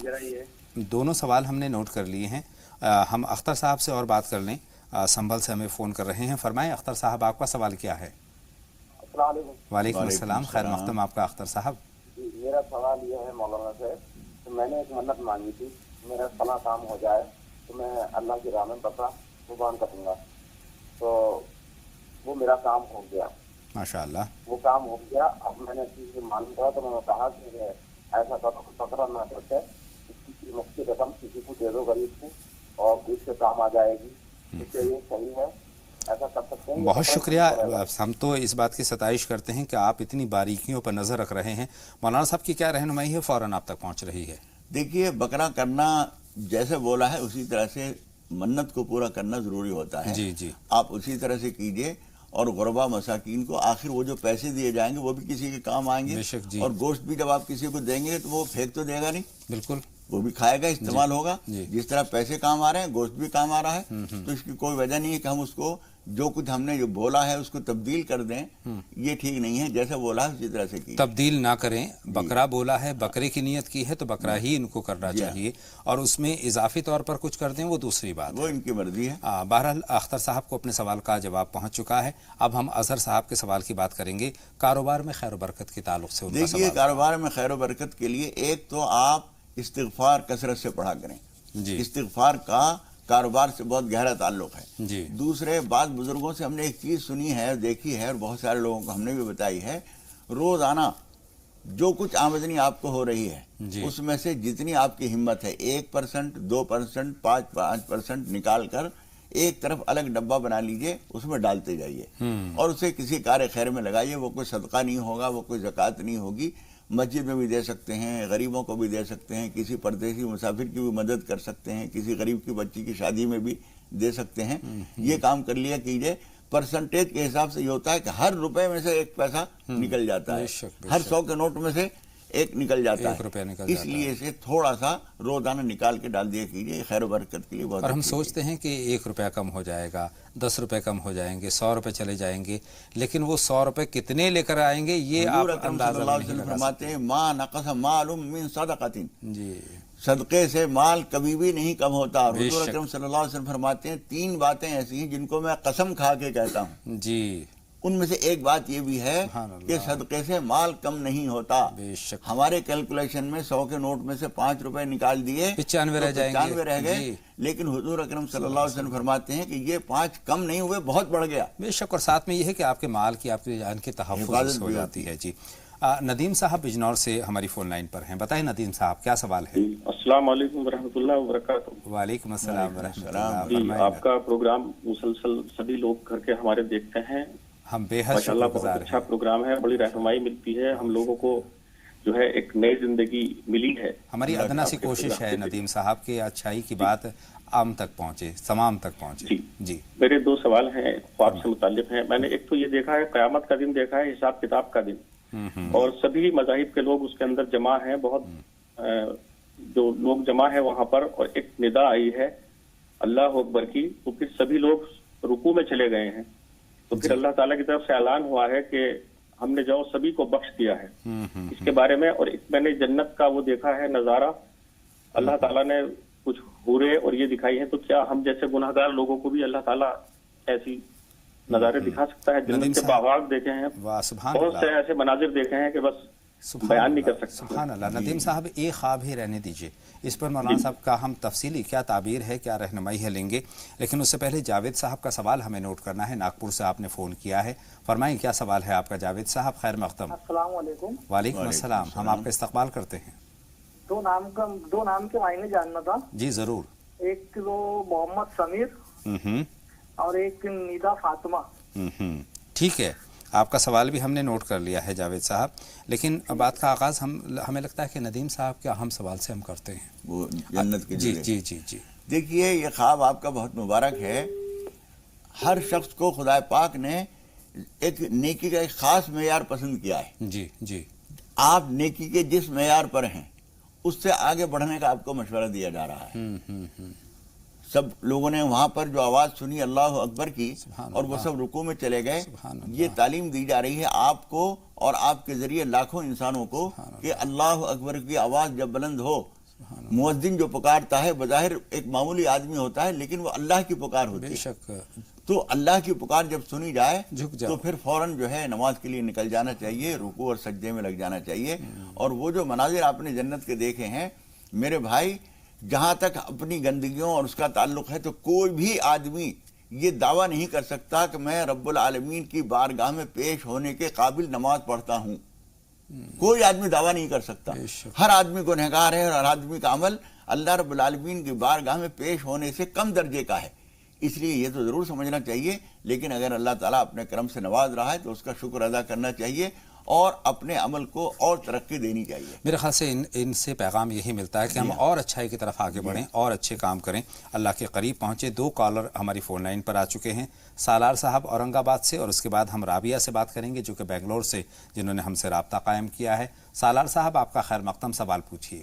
دونوں سوال ہم نے نوٹ کر لیے ہیں، ہم اختر صاحب سے اور بات کر لیں، سنبھل سے ہمیں فون کر رہے ہیں۔ فرمائیں اختر صاحب، آپ کا سوال کیا ہے؟ السلام علیکم۔ وعلیکم السلام، خیر مقدم آپ کا اختر صاحب۔ میرا سوال یہ ہے مولانا سے، تو میں نے ایک منت مانگی تھی، میرا فلاں کام ہو جائے تو میں اللہ کی راہ میں بکرا قربان کروں گا، تو وہ میرا کام ہو گیا، ماشاءاللہ وہ کام ہو گیا۔ اب میں نے چیز معلوم کرا تو میں نے کہا کہ ایسا بکرا نہ کرتے، اس کی مفتی رقم کسی کو دے دو غریب کو اور اس سے کام آ جائے گی، اس سے یہ صحیح ہے، ایسا کر سکتے ہیں؟ بہت شکریہ، ہم تو اس بات کی ستائش کرتے ہیں کہ آپ اتنی باریکیوں پر نظر رکھ رہے ہیں۔ مولانا صاحب کی کیا رہنمائی ہے، فوراً آپ تک پہنچ رہی ہے؟ دیکھیے بکرا کرنا جیسے بولا ہے اسی طرح سے منت کو پورا کرنا ضروری ہوتا ہے، جی آپ اسی طرح سے کیجئے، اور غربا مساکین کو آخر وہ جو پیسے دیے جائیں گے وہ بھی کسی کے کام آئیں گے، اور گوشت بھی جب آپ کسی کو دیں گے تو وہ پھینک تو دے گا نہیں، بالکل وہ بھی کھائے گا، استعمال ہوگا. جس طرح پیسے کام آ رہے ہیں، گوشت بھی کام آ رہا ہے. تو اس کی کوئی وجہ نہیں ہے کہ ہم اس کو جو کچھ ہم نے جو بولا ہے اس کو تبدیل کر دیں. یہ ٹھیک نہیں ہے. جیسا بولا ہے اسی طرح سے کی تبدیل نہ کریں. بکرا بولا ہے، بکرے کی نیت کی ہے تو بکرا ہی ان کو کرنا چاہیے، اور اس میں اضافی طور پر کچھ کر دیں وہ دوسری بات، وہ ان کی مرضی ہے. بہرحال اختر صاحب کو اپنے سوال کا جواب پہنچ چکا ہے. اب ہم اظہر صاحب کے سوال کی بات کریں گے، کاروبار میں خیر و برکت کے تعلق سے. دیکھیے، کاروبار میں خیر و برکت کے لیے ایک تو آپ استغفار کثرت سے پڑھا کریں. استغفار کا کاروبار سے بہت گہرا تعلق ہے. دوسرے، بعض بزرگوں سے ہم نے ایک چیز سنی ہے، دیکھی ہے، اور بہت سارے لوگوں کو ہم نے بھی بتائی ہے. روزانہ جو کچھ آمدنی آپ کو ہو رہی ہے اس میں سے جتنی آپ کی ہمت ہے 1%، 2%، 5% نکال کر ایک طرف الگ ڈبہ بنا لیجئے، اس میں ڈالتے جائیے اور اسے کسی کار خیر میں لگائیے. وہ کوئی صدقہ نہیں ہوگا، وہ کوئی زکوٰۃ نہیں ہوگی. مسجد میں بھی دے سکتے ہیں، غریبوں کو بھی دے سکتے ہیں، کسی پردیسی مسافر کی بھی مدد کر سکتے ہیں، کسی غریب کی بچی کی شادی میں بھی دے سکتے ہیں. یہ کام کر لیا کیجئے. پرسنٹیج کے حساب سے یہ ہوتا ہے کہ ہر روپے میں سے ایک پیسہ نکل جاتا ہے، ہر 100 کے نوٹ میں سے ایک نکل جاتا ہے. اس لیے اسے تھوڑا سا روزانہ نکال کے ڈال دیا کیجئے، خیر و برکت کے لیے بہت. اور ہم سوچتے ہیں کہ 1 روپیہ کم ہو جائے گا، 10 روپے کم ہو جائیں گے، 100 روپے چلے جائیں گے، لیکن وہ 100 روپے کتنے لے کر آئیں گے یہ آپ اندازہ نہیں لگا فرماتے ہیں ما نقص مال من صدقۃ. جی، صدقے سے مال کبھی بھی نہیں کم ہوتا. حضور اکرم صلی اللہ علیہ وسلم فرماتے ہیں 3 باتیں ایسی ہیں جن کو میں قسم کھا کے کہتا ہوں. جی، ان میں سے ایک بات یہ بھی ہے کہ صدقے سے مال کم نہیں ہوتا. ہمارے کیلکولیشن میں 100 کے نوٹ میں سے 5 روپے نکال دیے 95 رہ جائیں گے، 95 رہ گئے. لیکن حضور اکرم صلی اللہ علیہ وسلم فرماتے ہیں کہ یہ 5 کم نہیں ہوئے، بہت بڑھ گیا. بے شک. اور ساتھ میں یہ ہے کہ آپ کے مال کی، آپ کی جان کی تحفظ ہو جاتی ہے. جی، ندیم صاحب بجنور سے ہماری فون لائن پر ہیں. بتائیں ندیم صاحب کیا سوال ہے؟ السلام علیکم ورحمۃ اللہ وبرکاتہ. وعلیکم السلام ورحمۃ اللہ. جی، آپ کا پروگرام مسلسل سبھی لوگ گھر کے ہمارے دیکھتے ہیں. ہم بے حد ماشاء اللہ بہت اچھا پروگرام ہے، بڑی رہنمائی ملتی ہے. ہم لوگوں کو جو ہے ایک نئی زندگی ملی ہے. ہماری ادنا سی کوشش ہے ندیم صاحب کی اچھائی کی بات عام تک پہنچے، تمام تک پہنچے. جی، میرے 2 سوال ہیں خواب سے متعلق ہیں. میں نے ایک تو یہ دیکھا ہے قیامت کا دن دیکھا ہے، حساب کتاب کا دن، اور سبھی مذاہب کے لوگ اس کے اندر جمع ہیں. بہت جو لوگ جمع ہیں وہاں پر، اور ایک ندا آئی ہے اللہ اکبر کی، تو پھر سبھی لوگ رکوع میں چلے گئے ہیں. تو پھر اللہ تعالیٰ کی طرف سے اعلان ہوا ہے کہ ہم نے جو سبھی کو بخش دیا ہے. اس کے بارے میں، اور میں نے جنت کا وہ دیکھا ہے نظارہ، اللہ تعالیٰ نے کچھ حوریں اور یہ دکھائی ہیں. تو کیا ہم جیسے گناہگار لوگوں کو بھی اللہ تعالیٰ ایسی نظارے دکھا سکتا ہے؟ جنت کے باغات دیکھے ہیں، بہت سے ایسے مناظر دیکھے ہیں کہ بس بیان نہیں کر سکتے. سبحان اللہ. ندیم صاحب ایک خواب ہی رہنے دیجئے، اس پر مولانا صاحب کا ہم تفصیلی کیا تعبیر ہے، کیا رہنمائی ہے لیں گے. لیکن اس سے پہلے جاوید صاحب کا سوال ہمیں نوٹ کرنا ہے. ناگپور سے آپ نے فون کیا ہے، فرمائیں کیا سوال ہے آپ کا جاوید صاحب. خیر مقدم. السلام علیکم. وعلیکم السلام. ہم آپ کا استقبال کرتے ہیں. 2 نام کے معنی جاننا تھا. جی ضرور. ایک تو محمد سمیر اور ایک نیدا فاطمہ. ٹھیک ہے، آپ کا سوال بھی ہم نے نوٹ کر لیا ہے جاوید صاحب. لیکن بات کا آغاز ہمیں لگتا ہے کہ ندیم صاحب کے اہم سوال سے ہم کرتے ہیں، وہ جنت کے. جی جی جی جی. دیکھیے، یہ خواب آپ کا بہت مبارک ہے. ہر شخص کو خدا پاک نے ایک نیکی کا ایک خاص معیار پسند کیا ہے. جی جی. آپ نیکی کے جس معیار پر ہیں اس سے آگے بڑھنے کا آپ کو مشورہ دیا جا رہا ہے. سب لوگوں نے وہاں پر جو آواز سنی اللہ اکبر کی اور وہ سب رکوع میں چلے گئے. یہ تعلیم دی جا رہی ہے آپ کو اور آپ کے ذریعے لاکھوں انسانوں کو کہ اللہ اکبر کی آواز جب بلند ہو، مؤذن جو پکارتا ہے بظاہر ایک معمولی آدمی ہوتا ہے لیکن وہ اللہ کی پکار ہوتی ہے. تو اللہ کی پکار جب سنی جائے تو پھر فوراً جو ہے نماز کے لیے نکل جانا چاہیے، رکوع اور سجدے میں لگ جانا چاہیے. اور وہ جو مناظر آپ نے جنت کے دیکھے ہیں میرے بھائی، جہاں تک اپنی گندگیوں اور اس کا تعلق ہے تو کوئی بھی آدمی یہ دعویٰ نہیں کر سکتا کہ میں رب العالمین کی بارگاہ میں پیش ہونے کے قابل نماز پڑھتا ہوں. کوئی آدمی دعویٰ نہیں کر سکتا. ہر آدمی گنہگار ہے اور ہر آدمی کا عمل اللہ رب العالمین کی بارگاہ میں پیش ہونے سے کم درجے کا ہے. اس لیے یہ تو ضرور سمجھنا چاہیے. لیکن اگر اللہ تعالیٰ اپنے کرم سے نواز رہا ہے تو اس کا شکر ادا کرنا چاہیے اور اپنے عمل کو اور ترقی دینی چاہیے. میرے خیال سے ان سے پیغام یہی ملتا ہے کہ ہم اور اچھائی کی طرف آگے بڑھیں اور اچھے کام کریں، اللہ کے قریب پہنچے. 2 کالر ہماری فون لائن پر آ چکے ہیں. سالار صاحب اورنگ آباد سے، اور اس کے بعد ہم رابعہ سے بات کریں گے جو کہ بنگلور سے، جنہوں نے ہم سے رابطہ قائم کیا ہے. سالار صاحب آپ کا خیر مقدم، سوال پوچھیے.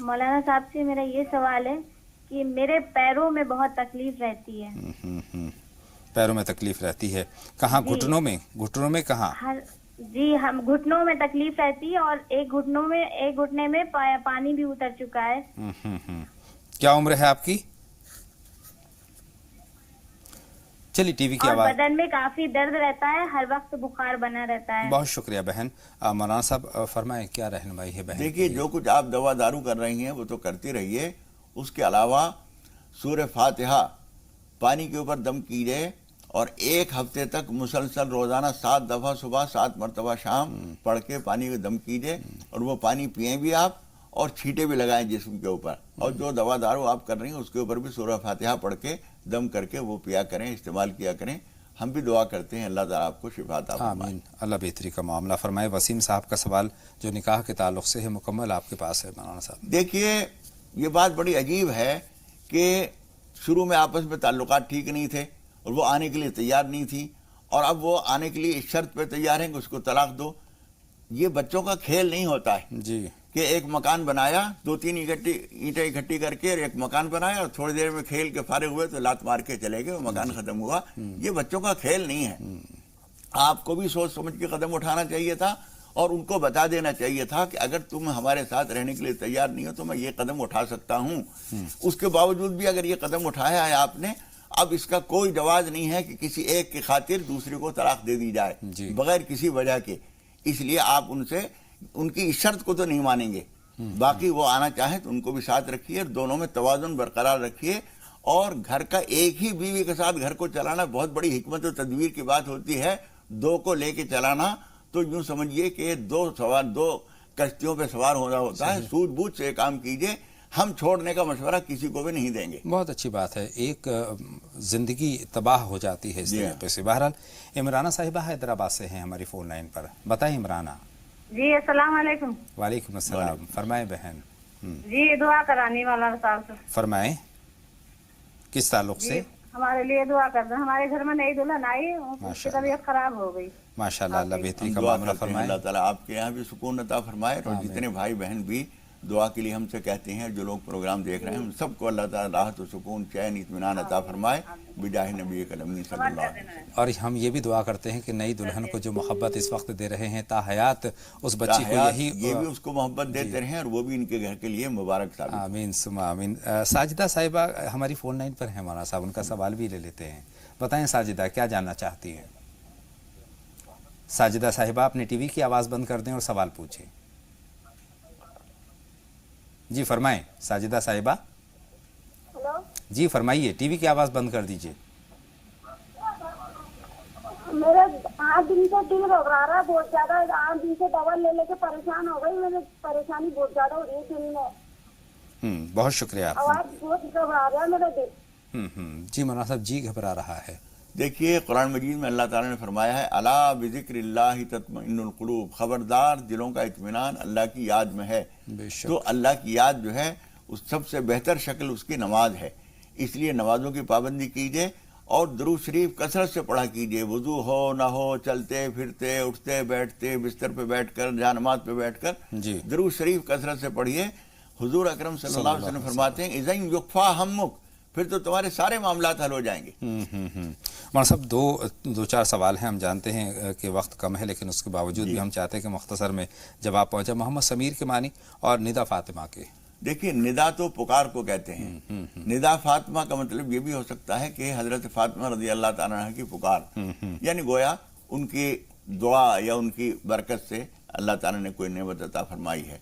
مولانا صاحب سے میرا یہ سوال ہے کہ میرے پیروں میں بہت تکلیف رہتی ہے. پیروں میں تکلیف رہتی ہے, کہاں؟ گھٹنوں میں کہاں؟ جی, ہم گھٹنوں میں تکلیف رہتی ہے اور ایک گھٹنے میں پانی بھی اتر چکا ہے. کیا عمر ہے آپ کی؟ چلیے ٹی وی کی آواز. بدن میں کافی درد رہتا ہے, ہر وقت بخار بنا رہتا ہے. بہت شکریہ بہن. مولانا صاحب فرمائیں کیا رہنمائی ہے بہن؟ دیکھیے جو کچھ آپ دوا دارو کر رہی ہیں وہ تو کرتی رہیے, اس کے علاوہ سورہ فاتحہ پانی کے اوپر دم کیجئے اور 1 ہفتے تک مسلسل روزانہ 7 دفعہ صبح 7 مرتبہ شام پڑھ کے پانی کو دم کیجئے, اور وہ پانی پئیں بھی آپ اور چھینٹے بھی لگائیں جسم کے اوپر, اور جو دوا دارو آپ کر رہی ہیں اس کے اوپر بھی سورہ فاتحہ پڑھ کے دم کر کے وہ پیا کریں, استعمال کیا کریں. ہم بھی دعا کرتے ہیں اللہ تعالیٰ آپ کو شفا عطا فرمائے. آمین. اللہ بہتری کا معاملہ فرمائے. وسیم صاحب کا سوال جو نکاح کے تعلق سے ہے مکمل آپ کے پاس ہے مولانا صاحب. دیکھیے یہ بات بڑی عجیب ہے کہ شروع میں آپس میں تعلقات ٹھیک نہیں تھے اور وہ آنے کے لیے تیار نہیں تھی, اور اب وہ آنے کے لیے اس شرط پہ تیار ہیں کہ اس کو طلاق دو. یہ بچوں کا کھیل نہیں ہوتا ہے جی کہ ایک مکان بنایا, 2-3 اینٹیں اکٹھی کر کے اور ایک مکان بنایا اور تھوڑی دیر میں کھیل کے فارغ ہوئے تو لات مار کے چلے گئے, وہ مکان ختم ہوا. یہ بچوں کا کھیل نہیں ہے. آپ کو بھی سوچ سمجھ کے قدم اٹھانا چاہیے تھا اور ان کو بتا دینا چاہیے تھا کہ اگر تم ہمارے ساتھ رہنے کے لیے تیار نہیں ہو تو میں یہ قدم اٹھا سکتا ہوں. اس کے باوجود بھی اگر یہ قدم اٹھایا ہے آپ نے, اب اس کا کوئی جواز نہیں ہے کہ کسی ایک کی خاطر دوسرے کو طلاق دے دی جائے بغیر کسی وجہ کے. اس لیے آپ ان سے ان کی اس شرط کو تو نہیں مانیں گے, باقی وہ آنا چاہیں تو ان کو بھی ساتھ رکھیے, دونوں میں توازن برقرار رکھیے. اور گھر کا ایک ہی بیوی کے ساتھ گھر کو چلانا بہت بڑی حکمت و تدبیر کی بات ہوتی ہے. 2 کو لے کے چلانا تو یوں سمجھیے کہ 2 کشتیوں پہ سوار ہونا ہوتا ہے. سوجھ بوجھ سے کام کیجئے, ہم چھوڑنے کا مشورہ کسی کو بھی نہیں دیں گے. بہت اچھی بات ہے, ایک زندگی تباہ ہو جاتی ہے اس طریقے سے. بہرحال عمرانہ صاحبہ حیدرآباد سے ہیں ہماری فون لائن پر. بتائیں عمرانہ. جی السلام علیکم. وعلیکم السلام. فرمائیں بہن. جی دعا کرانی مولانا صاحب سے. فرمائیں کس تعلق سے؟ ہمارے لیے دعا کر دیں. ہمارے گھر میں نئی دلہن آئی, اس کی طبیعت خراب ہو گئی. ماشاءاللہ, اللہ بہتری کا دعا معاملہ کرتے ہیں فرمائے. اللہ تعالیٰ آپ کے یہاں بھی سکون عطا فرمائے, اور جتنے بھائی بہن بھی دعا کے لیے ہم سے کہتے ہیں, جو لوگ پروگرام دیکھ رہے ہیں, ان سب کو اللہ تعالیٰ راحت و سکون, چین, اطمینان عطا فرمائے بجاہ نبی کریم صلی اللہ علیہ وسلم. اور ہم یہ بھی دعا کرتے ہیں کہ نئی دلہن کو جو محبت اس وقت دے رہے ہیں تا حیات اس بچی کو یہی یہ بھی اس کو محبت دیتے رہیں اور وہ بھی ان کے گھر کے لیے مبارک ثابت. آمین ثم آمین. ساجدہ صاحبہ ہماری فون لائن پر ہیں مولانا صاحب, ان کا سوال بھی لے لیتے ہیں. بتائیں ساجدہ کیا جاننا چاہتی ہیں؟ ساجدہ صاحبہ اپنے ٹی وی کی آواز بند کر دیں اور سوال پوچھیں. جی فرمائیں ساجدہ صاحبہ. جی فرمائیے, ٹی وی کی آواز بند کر دیجئے. میرے 8 دن سے دل گھبرا رہا ہے بہت زیادہ, 8 دن سے دوا لے لے کے پریشان ہو گئی. میرے پریشانی بہت زیادہ ہو رہی ہے دل میں. بہت شکریہ آپ. آواز بہت گھبرا رہا ہے میرا دل. جی مولانا صاحب, جی گھبرا رہا ہے. دیکھیے قرآن مجید میں اللہ تعالیٰ نے فرمایا ہے, الا بذکر اللہ تطمئن القلوب, خبردار دلوں کا اطمینان اللہ کی یاد میں ہے. تو اللہ کی یاد جو ہے اس سب سے بہتر شکل اس کی نماز ہے. اس لیے نمازوں کی پابندی کیجئے اور درود شریف کثرت سے پڑھا کیجئے. وضو ہو نہ ہو, چلتے پھرتے, اٹھتے بیٹھتے, بستر پہ بیٹھ کر, جانماز پہ بیٹھ کر درود شریف کثرت سے پڑھیے. حضور اکرم صلی اللہ علیہ وسلم فرماتے ہیں اذا یکفا ہمک, پھر تو تمہارے سارے معاملات حل ہو جائیں گے. مولانا صاحب دو چار سوال ہیں, ہم جانتے ہیں کہ وقت کم ہے لیکن اس کے باوجود بھی ہم چاہتے ہیں کہ مختصر میں جواب پہنچا. محمد سمیر کے معنی اور ندا فاطمہ کے. دیکھیے ندا تو پکار کو کہتے ہیں, ندا فاطمہ کا مطلب یہ بھی ہو سکتا ہے کہ حضرت فاطمہ رضی اللہ تعالیٰ عنہ کی پکار, یعنی گویا ان کی دعا یا ان کی برکت سے اللہ تعالیٰ نے کوئی نعمت عطا فرمائی ہے.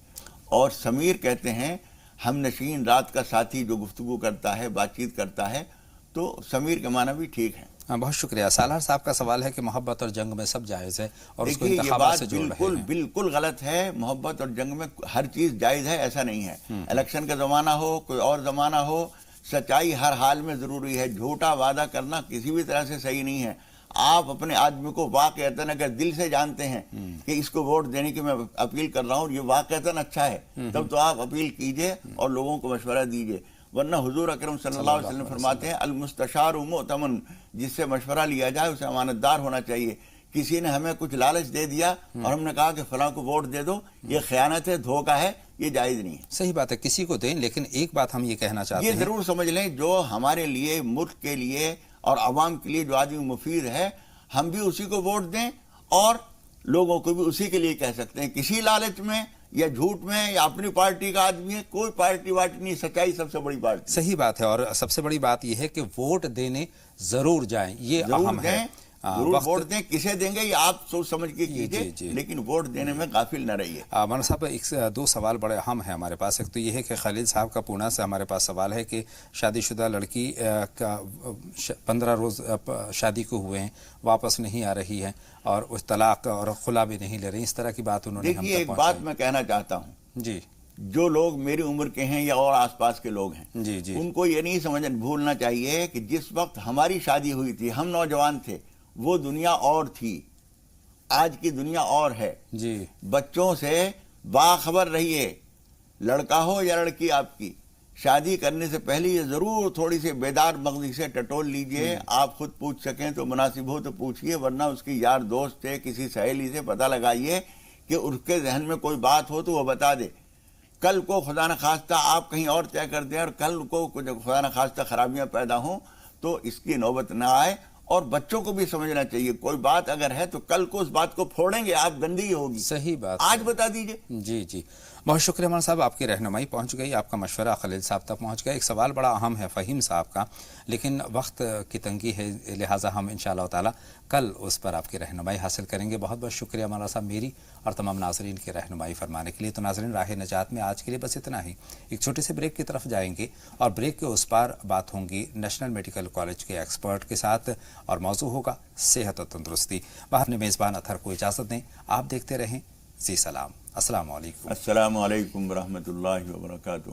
اور سمیر کہتے ہیں ہم نشین, رات کا ساتھی جو گفتگو کرتا ہے, بات چیت کرتا ہے, تو سمیر کے معنی بھی ٹھیک ہے. بہت شکریہ. سالار صاحب کا سوال ہے کہ محبت اور جنگ میں سب جائز ہے اور اس کو انتخابات سے جوڑ رہے ہیں. بالکل غلط ہے. محبت اور جنگ میں ہر چیز جائز ہے, ایسا نہیں ہے. الیکشن کا زمانہ ہو, کوئی اور زمانہ ہو, سچائی ہر حال میں ضروری ہے. جھوٹا وعدہ کرنا کسی بھی طرح سے صحیح نہیں ہے. آپ اپنے آدمی کو واقعتاً اگر دل سے جانتے ہیں کہ اس کو ووٹ دینے کی میں اپیل کر رہا ہوں, یہ واقعتاً اچھا ہے, تب تو آپ اپیل کیجئے اور لوگوں کو مشورہ دیجئے. ورنہ حضور اکرم صلی اللہ علیہ وسلم فرماتے ہیں المستشار مؤتمن, جس سے مشورہ لیا جائے اسے امانت دار ہونا چاہیے. کسی نے ہمیں کچھ لالچ دے دیا اور ہم نے کہا کہ فلاں کو ووٹ دے دو، یہ خیانت ہے، دھوکہ ہے، یہ جائز نہیں ہے۔ صحیح بات ہے، کسی کو دیں، لیکن ایک بات ہم یہ کہنا چاہتے ہیں، یہ ضرور سمجھ لیں جو ہمارے لیے، ملک کے لیے اور عوام کے لیے جو آدمی مفید ہے، ہم بھی اسی کو ووٹ دیں اور لوگوں کو بھی اسی کے لیے کہہ سکتے ہیں۔ کسی لالچ میں یا جھوٹ میں یا اپنی پارٹی کا آدمی ہے، کوئی پارٹی واٹی نہیں، سچائی سب سے بڑی پارٹی۔ صحیح بات ہے، اور سب سے بڑی بات یہ ہے کہ ووٹ دینے ضرور جائیں، یہ اہم ہے۔ ضرور ووٹ دیں، کسے دیں گے یہ آپ سوچ سمجھ کے کیجئے، لیکن ووٹ دینے میں غافل نہ رہیے۔ مولانا صاحب، دو سوال بڑے اہم ہیں ہمارے پاس۔ ایک تو یہ ہے کہ خلیل صاحب کا پونا سے ہمارے پاس سوال ہے کہ شادی شدہ لڑکی کا 15 روز شادی کو ہوئے ہیں، واپس نہیں آ رہی ہے اور اس طلاق اور خلا بھی نہیں لے رہی، اس طرح کی بات انہوں نے ہم تک دیکھیے، ایک پہنچائی۔ بات میں کہنا چاہتا ہوں، جی جو لوگ میری عمر کے ہیں یا اور آس پاس کے لوگ ہیں، جی جی ان کو یہ نہیں بھولنا چاہیے کہ جس وقت ہماری شادی ہوئی تھی، ہم نوجوان تھے، وہ دنیا اور تھی، آج کی دنیا اور ہے۔ جی بچوں سے باخبر رہیے، لڑکا ہو یا لڑکی آپ کی، شادی کرنے سے پہلے یہ ضرور تھوڑی سی بیدار مغزی سے ٹٹول لیجئے۔ آپ خود پوچھ سکیں تو مناسب ہو تو پوچھئے، ورنہ اس کی یار دوست سے، کسی سہیلی سے پتہ لگائیے کہ اس کے ذہن میں کوئی بات ہو تو وہ بتا دے۔ کل کو خدا نخواستہ آپ کہیں اور طے کر دیں اور کل کو خدا نخواستہ خرابیاں پیدا ہوں تو اس کی نوبت نہ آئے۔ اور بچوں کو بھی سمجھنا چاہیے، کوئی بات اگر ہے تو کل کو اس بات کو پھوڑیں گے آپ، گندگی ہوگی۔ صحیح بات، آج بتا دیجئے۔ جی جی، بہت شکریہ مولانا صاحب، آپ کی رہنمائی پہنچ گئی، آپ کا مشورہ خلیل صاحب تک پہنچ گیا۔ ایک سوال بڑا اہم ہے فہیم صاحب کا، لیکن وقت کی تنگی ہے، لہٰذا ہم انشاءاللہ تعالی کل اس پر آپ کی رہنمائی حاصل کریں گے۔ بہت بہت شکریہ مولانا صاحب میری اور تمام ناظرین کی رہنمائی فرمانے کے لیے۔ تو ناظرین، راہ نجات میں آج کے لیے بس اتنا ہی، ایک چھوٹے سے بریک کی طرف جائیں گے اور بریک کے اس پار بات ہوں گی نیشنل میڈیکل کالج کے ایکسپرٹ کے ساتھ، اور موضوع ہوگا صحت و تندرستی۔ باہر نے میزبان اطہر کو اجازت دیں، آپ دیکھتے رہیں زی سلام۔ السلام علیکم۔ السلام علیکم ورحمۃ اللہ وبرکاتہ۔